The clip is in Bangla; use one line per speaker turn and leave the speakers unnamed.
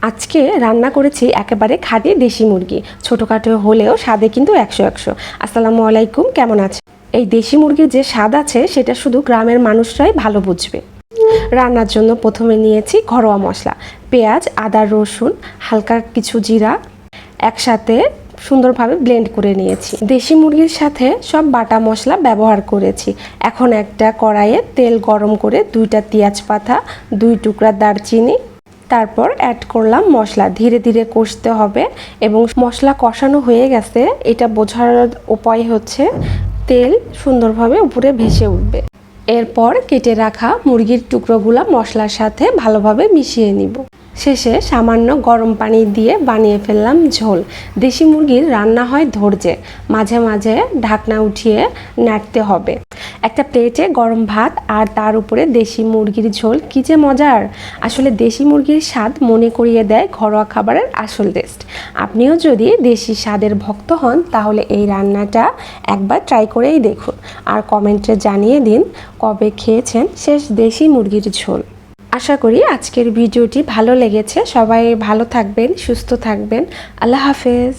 আজকে রান্না করেছি একেবারে খাঁটি দেশি মুরগি। ছোটোখাটো হলেও স্বাদে কিন্তু 100-100। আসসালামু আলাইকুম, কেমন আছেন? এই দেশি মুরগির যে স্বাদ আছে সেটা শুধু গ্রামের মানুষরাই ভালো বুঝবে। রান্নার জন্য প্রথমে নিয়েছি ঘরোয়া মশলা, পেঁয়াজ, আদা, রসুন, হালকা কিছু জিরা একসাথে সুন্দরভাবে ব্লেন্ড করে নিয়েছি। দেশি মুরগির সাথে সব বাটা মশলা ব্যবহার করেছি। এখন একটা কড়াইয়ে তেল গরম করে 2টা তেজপাতা, 2 টুকরা দারচিনি, তারপর অ্যাড করলাম মশলা। ধীরে ধীরে কষতে হবে এবং মশলা কষানো হয়ে গেছে এটা বোঝার উপায় হচ্ছে তেল সুন্দরভাবে উপরে ভেসে উঠবে। এরপর কেটে রাখা মুরগির টুকরোগুলো মশলার সাথে ভালোভাবে মিশিয়ে নিব। শেষে সামান্য গরম পানি দিয়ে বানিয়ে ফেললাম ঝোল। দেশি মুরগির রান্না হয় ধৈর্যে, মাঝে মাঝে ঢাকনা উঠিয়ে নাড়তে হবে। একটা প্লেটে গরম ভাত আর তার উপরে দেশি মুরগির ঝোল, কী যে মজার! আসলে দেশি মুরগির স্বাদ মনে করিয়ে দেয় ঘরোয়া খাবারের আসল টেস্ট। আপনিও যদি দেশি স্বাদের ভক্ত হন তাহলে এই রান্নাটা একবার ট্রাই করেই দেখুন আর কমেন্টে জানিয়ে দিন কবে খেয়েছেন শেষ দেশি মুরগির ঝোল। আশা করি আজকের ভিডিওটি ভালো লেগেছে। সবাই ভালো থাকবেন, সুস্থ থাকবেন। আল্লাহ হাফেজ।